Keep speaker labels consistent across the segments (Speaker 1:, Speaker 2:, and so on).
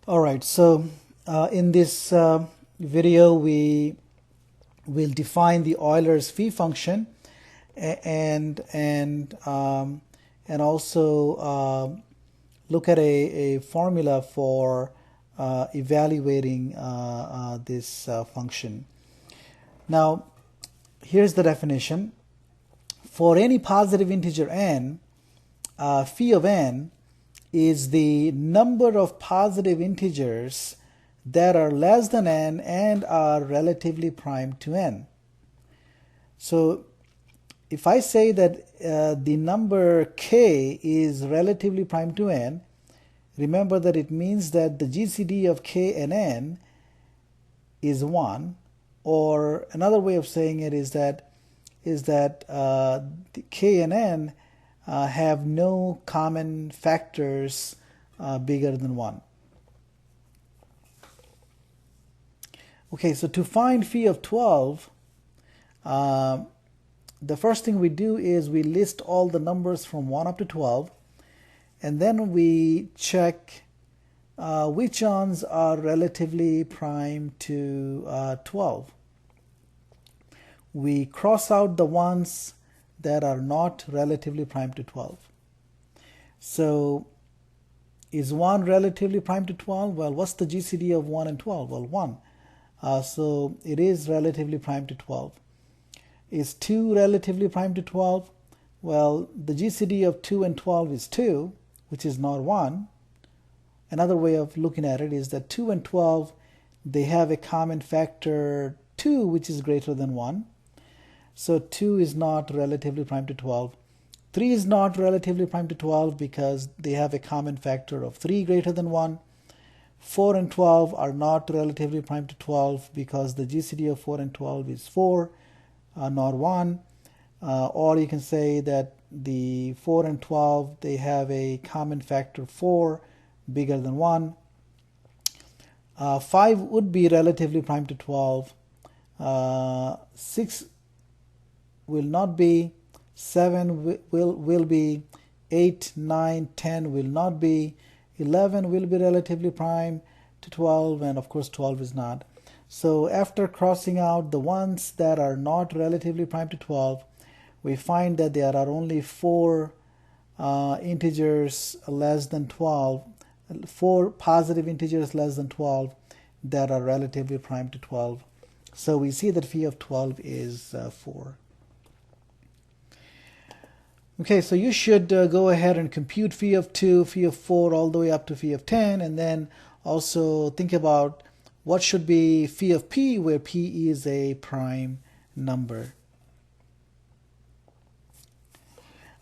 Speaker 1: All right, so in this video, we will define the Euler's Phi function and also look at a formula for evaluating this function. Now, here's the definition. For any positive integer n, phi of n is the number of positive integers that are less than n and are relatively prime to n. So if I say that the number k is relatively prime to n, remember that it means that the GCD of k and n is 1, or another way of saying it is that k and n have no common factors bigger than 1. Okay, so to find phi of 12, the first thing we do is we list all the numbers from 1 up to 12, and then we check which ones are relatively prime to 12. We cross out the ones that are not relatively prime to 12. So is 1 relatively prime to 12? Well, what's the GCD of 1 and 12? Well, 1. So it is relatively prime to 12. Is 2 relatively prime to 12? Well, the GCD of 2 and 12 is 2, which is not 1. Another way of looking at it is that 2 and 12, they have a common factor 2, which is greater than 1. So 2 is not relatively prime to 12. 3 is not relatively prime to 12 because they have a common factor of 3 greater than 1. 4 and 12 are not relatively prime to 12 because the GCD of 4 and 12 is 4, not 1. Or you can say that the 4 and 12, they have a common factor 4 bigger than 1. 5 would be relatively prime to 12. 6 will not be. 7 will be. 8, 9, 10 will not be. 11 will be relatively prime to 12, and of course 12 is not. So after crossing out the ones that are not relatively prime to 12, we find that there are only 4 integers less than 12, 4 positive integers less than 12 that are relatively prime to 12. So we see that phi of 12 is 4. Okay, so you should go ahead and compute phi of 2, phi of 4, all the way up to phi of 10, and then also think about what should be phi of p, where p is a prime number.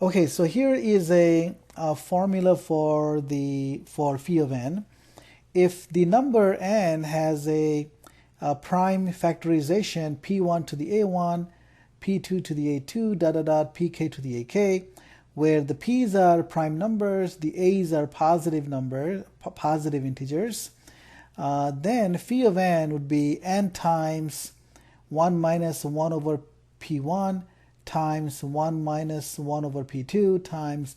Speaker 1: Okay, so here is a formula for phi of n. If the number n has a prime factorization p1 to the a1, p2 to the a2, pk to the ak, where the p's are prime numbers, the a's are positive integers, then phi of n would be n times 1 minus 1 over p1 times 1 minus 1 over p2 times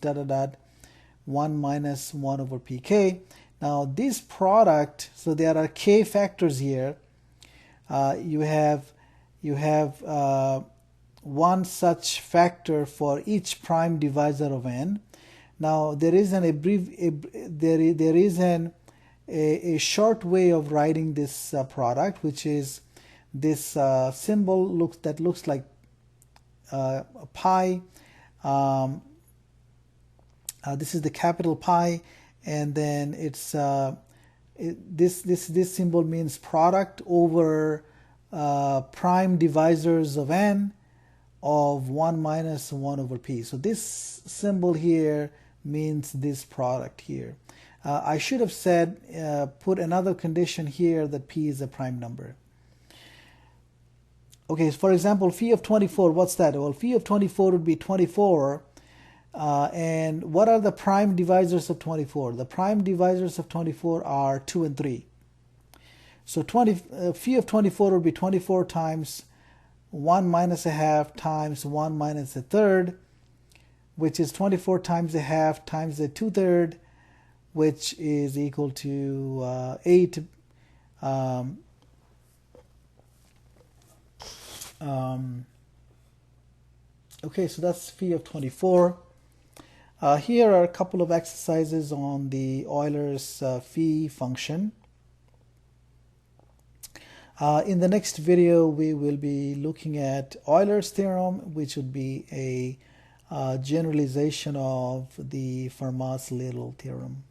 Speaker 1: 1 minus 1 over pk. Now this product, so there are k factors here. You have one such factor for each prime divisor of n. Now there is a short way of writing this product, which is this symbol that looks like pi. This is the capital pi, and then it's this symbol means product over prime divisors of n of 1 minus 1 over p. So this symbol here means this product here. I should have said, put another condition here that p is a prime number. Okay, so for example, phi of 24, what's that? Well, phi of 24 would be 24. And what are the prime divisors of 24? The prime divisors of 24 are 2 and 3. So phi of 24 would be 24 times 1 minus a half times 1 minus a third, which is 24 times a half times a 2/3, which is equal to 8 okay, so that's phi of 24. Here are a couple of exercises on the Euler's Phi function. In the next video, we will be looking at Euler's theorem, which would be a generalization of the Fermat's-Little theorem.